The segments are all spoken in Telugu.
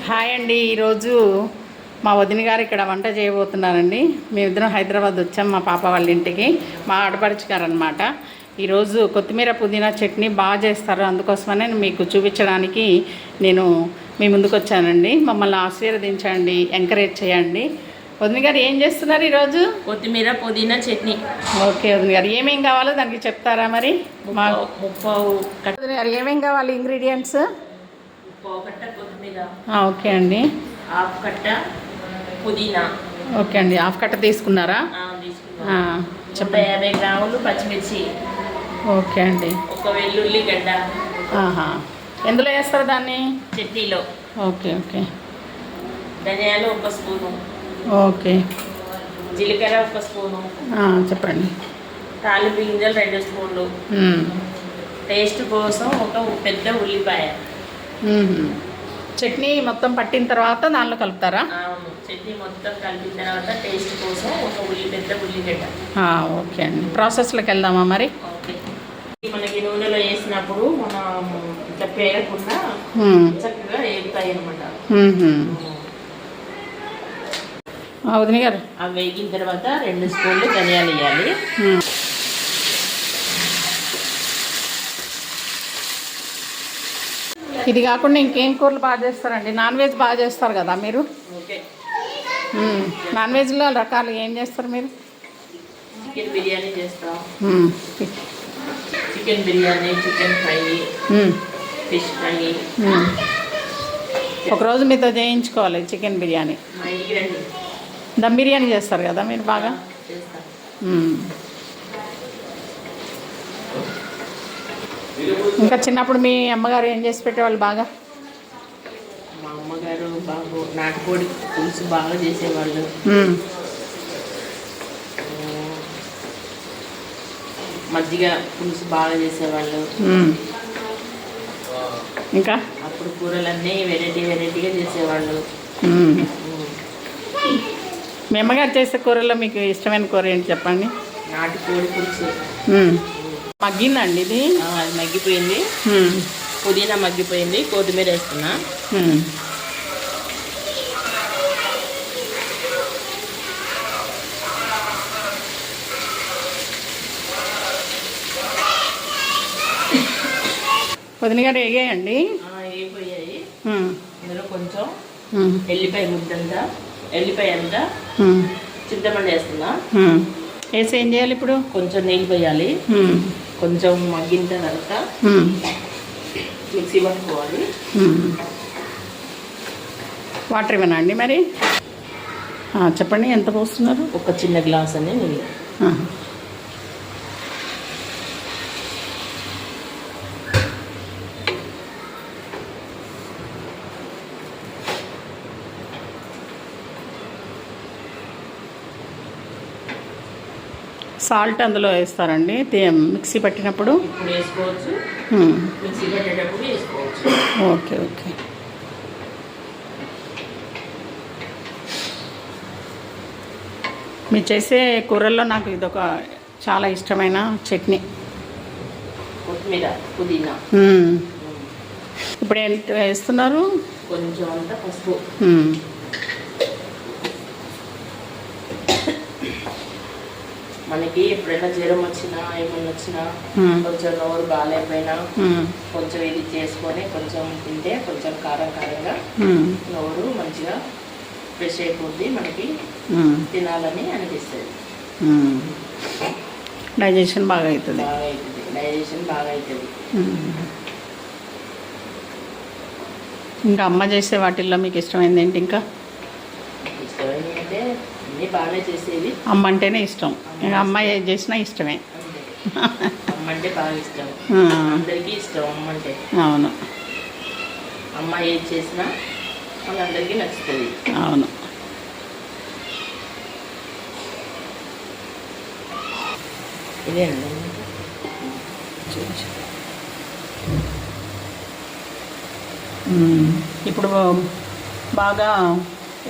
హాయ్ అండి. ఈరోజు మా వదిన గారు ఇక్కడ వంట చేయబోతున్నారండి. మేమిద్దరం హైదరాబాద్ వచ్చాం మా పాప వాళ్ళ ఇంటికి. మా ఆడపడుచుగారనమాట. ఈరోజు కొత్తిమీర పుదీనా చట్నీ బాగా చేస్తారు. అందుకోసమనే మీకు చూపించడానికి నేను మీ ముందుకు వచ్చానండి. మమ్మల్ని ఆశీర్వదించండి, ఎంకరేజ్ చేయండి. వదిన గారు ఏం చేస్తున్నారు ఈరోజు? కొత్తిమీర పుదీనా చట్నీ. ఓకే వదిన గారు, ఏమేం కావాలో దానికి చెప్తారా మరి? మా వదిన గారు ఏమేం కావాలి ఇంగ్రీడియంట్స్? కట్ట కొత్తిమీర. ఓకే అండి. హాఫ్ కట్ట పుదీనా. ఓకే అండి, హాఫ్ కట్ట తీసుకున్నారా? చెప్పండి. 150 గ్రాములు పచ్చిమిర్చి. ఓకే అండి. ఒక వెల్లుల్లి గడ్డ. ఎందులో వేస్తారు దాన్ని? చట్నీలో. Okay okay. ధనియాలు 1 స్పూను. ఓకే. జీలకర్ర 1 స్పూను. చెప్పండి. తాలింపు గింజలు 2 స్పూన్లు. టేస్ట్ కోసం ఒక పెద్ద ఉల్లిపాయ. చట్నీ మొత్తం పట్టిన తర్వాత దానిలో కలుపుతారా? అవును, చట్నీ మొత్తం కలిపిన తర్వాత టేస్ట్ కోసం ఒక పెద్ద ఉల్లిగడ్డ. ఓకే అండి, ప్రాసెస్లోకి వెళ్దామా మరి? ఓకే. మనకి నూనెలో వేసినప్పుడు మనం ఇట్లా పేరకుండా చక్కగా వేగుతాయి అనమాట. వదిన గారు, అవి వేగిన తర్వాత 2 స్పూన్లు ధనియాలు వేయాలి. ఇది కాకుండా ఇంకేం కూరలు బాగా చేస్తారండి? నాన్ వెజ్ బాగా చేస్తారు కదా మీరు? ఓకే. నాన్ వెజ్లో రకాలు ఏం చేస్తారు మీరు? చికెన్ బిర్యానీ చేస్తాం. Chicken biryani, chicken fry, fish fry. ఒకరోజు మీతో చేయించుకోవాలి చికెన్ బిర్యానీ. మా ఇంటికి రండి. దమ్ బిర్యానీ చేస్తారు కదా మీరు బాగా? ఇంకా చిన్నప్పుడు మీ అమ్మగారు ఏం చేసి పెట్టేవాళ్ళు బాగా? మా అమ్మగారు బాగా నాటుకోడి పులుసు బాగా చేసేవాళ్ళు. మజ్జిగ పులుసు బాగా చేసేవాళ్ళు. ఇంకా అప్పుడు కూరలన్నీ వెరైటీగా చేసేవాళ్ళు. మీ అమ్మగారు చేసే కూరల్లో మీకు ఇష్టమైన కూర ఏంటి చెప్పండి? నాటుకోడి పులుసు. మగ్గిందండి ఇది? అది మగ్గిపోయింది. పుదీనా మగ్గిపోయింది. కొత్తిమీర వేస్తున్నా. వదిన గారు వేగాయండి? వేగిపోయాయి. ఇందులో కొంచెం ఎల్లిపాయ ముద్దంతా, ఎల్లిపాయ అంతా చింతపండు వేస్తున్నా. వేసి ఏం చేయాలి ఇప్పుడు? కొంచెం నీళ్ళు పోయాలి. కొంచెం మగ్గిన తర్వాత మిక్సీ పట్టుకోవాలి. వాటర్ ఇవ్వనా అండి మరి? చెప్పండి, ఎంత పోస్తున్నారు? ఒక చిన్న గ్లాస్ అని నీళ్ళు. సాల్ట్ అందులో వేస్తారండి మిక్సీ పట్టినప్పుడు? ఇప్పుడు వేసుకోవచ్చు, మిక్సీ పట్టేటప్పుడు వేసుకోవచ్చు. Okay okay. మీరు చేసే కూరల్లో నాకు ఇదొక చాలా ఇష్టమైన చట్నీ, కొత్తిమీర పుదీనా. ఇప్పుడు ఎంత వేస్తున్నారు? కొంచెం అంతా పసుపు. మనకి ఎప్పుడైనా జ్వరం వచ్చినా ఏమన్నా వచ్చినా, కొంచెం నోరు బాగాలేకపోయినా కొంచెం ఇది చేసుకొని కొంచెం తింటే కొంచెం కారంగా నోరు మంచిగా ఫ్రెష్ అయిపోద్ది. మనకి తినాలని అనిపిస్తుంది. డైజెషన్ బాగా అవుతుంది. డైజెషన్ బాగా అవుతుంది. ఇంకా అమ్మ చేసే వాటిల్లో మీకు ఇష్టమైంది ఏంటి? ఇంకా ఇష్టమైంది అంటే అన్నీ బాగానే చేసేది. అమ్మ అంటేనే ఇష్టం. ఇంకా అమ్మ ఏది చేసినా ఇష్టమే. అమ్మ అంటే బాగా ఇష్టం, అందరికీ ఇష్టం అమ్మ అంటే. అవును, అమ్మ ఏది చేసినా వాళ్ళందరికీ నచ్చుతుంది. అవును. ఇదే అండి. ఇప్పుడు బాగా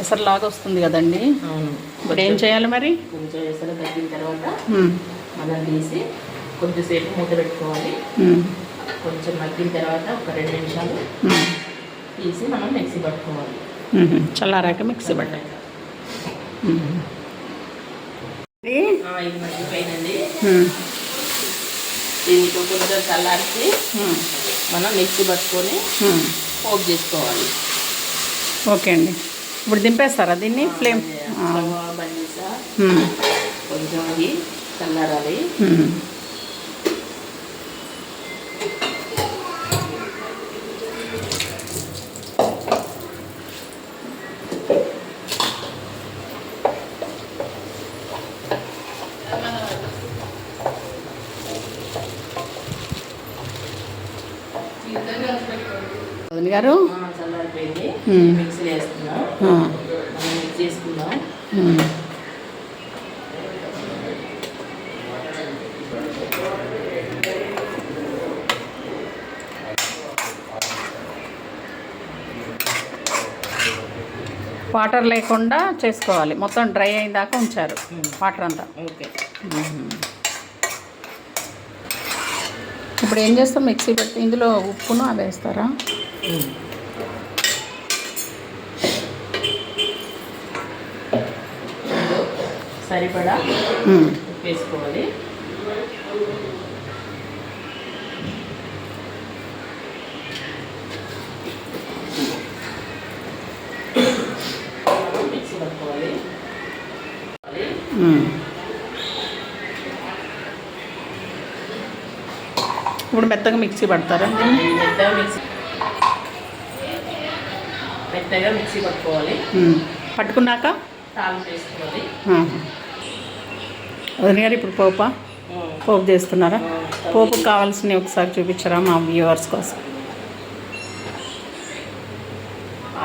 ఎసరులాగా వస్తుంది కదండి? అవును. ఇప్పుడు ఏం చేయాలి మరి? కొంచెం ఎసరు తగ్గిన తర్వాత మనం తీసి కొంచెంసేపు మూత పెట్టుకోవాలి. కొంచెం మగ్గిన తర్వాత ఒక 2 నిమిషాలు తీసి మనం మిక్సీ పట్టుకోవాలి. చల్లారాక మిక్సీ పట్టాలి. ఇది మర్చిపోయిందండి. దీన్ని కొంచెం చల్లార్చి మనం మిక్సీ పట్టుకొని పోపు చేసుకోవాలి. ఓకే అండి. ఇప్పుడు దింపేస్తారా దీన్ని? ఫ్లేమ్ బంద్ చేసా. కొంచెం అది చల్లారాలి. వదిన గారు చల్లారిపోయింది. మిక్సీలో వేస్తున్నా. మనం మిక్స్ చేసుకుందాం. వాటర్ లేకుండా చేసుకోవాలి. మొత్తం డ్రై అయిన దాకా ఉంచారు వాటర్ అంతా. ఓకే. ఇప్పుడు ఏం చేస్తాం? మిక్సీ పెట్టి ఇందులో ఉప్పును అవి వేస్తారా? సరిపడా ఉప్పు వేసుకోవాలి. మిక్సీ పట్టుకోవాలి. ఇప్పుడు మెత్తగా మిక్సీ పడతారా? మెత్తగా మిక్సీ పట్టుకోవాలి. పట్టుకున్నాక తాలింపు వేసుకోవాలి. వదిన గారు ఇప్పుడు పోపు చేస్తున్నారా? పోపుకు కావాల్సినవి ఒకసారి చూపించరా మా వ్యూవర్స్ కోసం?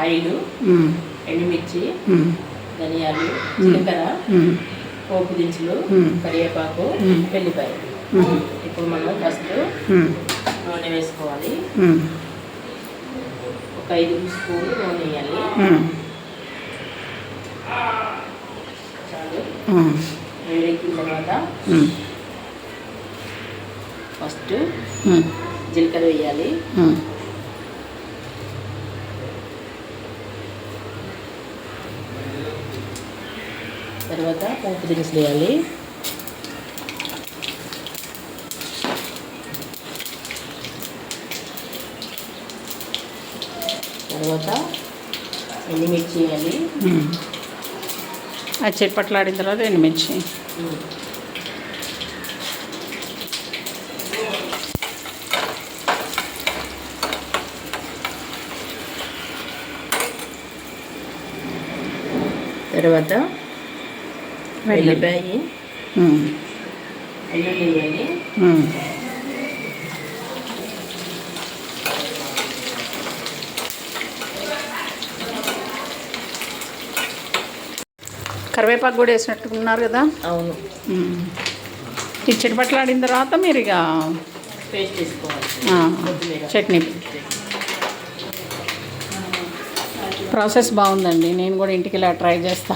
ఆయిల్, ఎండుమిర్చి, ధనియాలు, జీలకర్ర, పోపు దినుసులు, కరివేపాకు, వెల్లిపాయలు. ఇప్పుడు మనం ఫస్ట్ నూనె వేసుకోవాలి. ఒక 5 స్పూన్లు నూనె వేయాలి. చాలు. వేడెక్కిన తర్వాత ఫస్ట్ జీలకర్ర వేయాలి. తర్వాత పోపు దినుసులు వేయాలి. తర్వాత ఎండుమిర్చి వేయాలి. అది చెట్పట్లాడిన తర్వాత ఎండుమిర్చి. తర్వాత వెల్లిపాయ, వెల్లుల్లి వేయాలి. కరివేపాకు కూడా వేసినట్టుకున్నారు కదా? అవును. ఈ చిటపట్లాడిన తర్వాత మీరు ఇక పేస్ట్ వేసుకోవాలి. చట్నీ ప్రాసెస్ బాగుందండి. నేను కూడా ఇంటికి ఇలా ట్రై చేస్తా.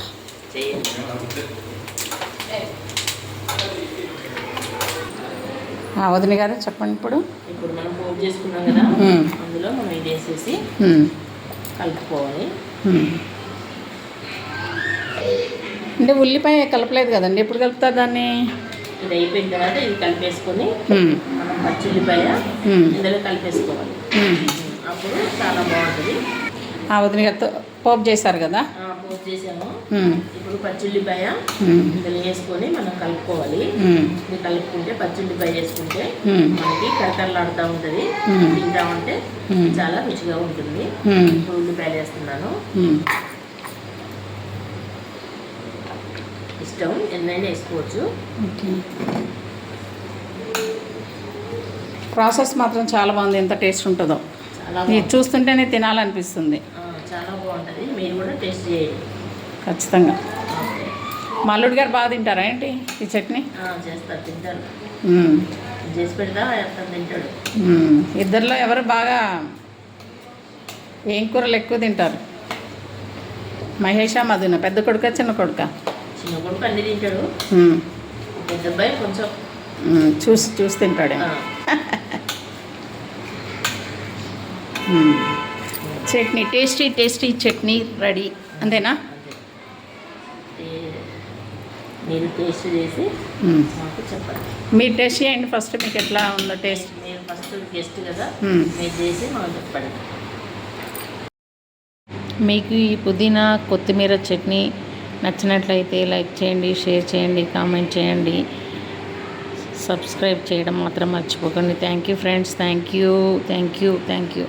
వదిన గారు చెప్పండి. ఇప్పుడు మనం పోపు చేసుకున్నాం కదా, అందులో మనం ఇది వేసేసి కలుపుకోవాలి. అంటే ఉల్లిపాయ కలపలేదు కదండి, ఎప్పుడు కలుపుతారు దాన్ని? ఇది అయిపోయిన తర్వాత ఇది కలిపేసుకొని మనం పచ్చిల్లిపాయ ఇందులో కలిపేసుకోవాలి. అప్పుడు చాలా బాగుంటుంది. వదిన గారితో పోపు చేశారు కదా? పోపు చేసాము. ఇప్పుడు పచ్చిల్లిపాయ ఇందులో వేసుకొని మనం కలుపుకోవాలి. ఇది కలుపుకుంటే పచ్చిల్లిపాయ వేసుకుంటే మనకి కరకరలాడుతూ ఉంటుంది. తింటా ఉంటే చాలా రుచిగా ఉంటుంది. ఇప్పుడు ఉల్లిపాయలు వేస్తున్నాను. ఇష్టం ఎన్నైనా వేసుకోవచ్చు. ప్రాసెస్ మాత్రం చాలా బాగుంది. ఎంత టేస్ట్ ఉంటుందో ఇది చూస్తుంటేనే తినాలనిపిస్తుంది. చాలా బాగుంటుంది. మీరు కూడా టేస్ట్ చేయండి ఖచ్చితంగా. మా అల్లుడు గారు బాగా తింటారా ఏంటి ఈ చట్నీ? చేస్తారు, తింటారు. చేసి పెడతా తింటాడు. ఇద్దరిలో ఎవరు బాగా ఏం కూరలు ఎక్కువ తింటారు? మహేషా మధున? పెద్ద కొడుక చిన్న కొడుక? చిన్న కొడుకు అన్ని తింటాడు. పెద్ద అబ్బాయి కొంచెం చూసి తింటాడే. చట్నీ టేస్టీ చట్నీ రెడీ అంతేనా? మీరు టేస్ట్ చేసి మాకు చెప్పండి. మీరు టేస్ట్ చేయండి ఫస్ట్, మీకు ఎట్లా ఉందో టేస్ట్. మీరు ఫస్ట్ గెస్ట్ కదా, మీరు చేసి మాకు చెప్పండి. మీకు ఈ పుదీనా కొత్తిమీర చట్నీ నచ్చినట్లయితే లైక్ చేయండి, షేర్ చేయండి, కామెంట్ చేయండి, సబ్స్క్రైబ్ చేయడం మాత్రం మర్చిపోకండి. Thank you friends, thank you.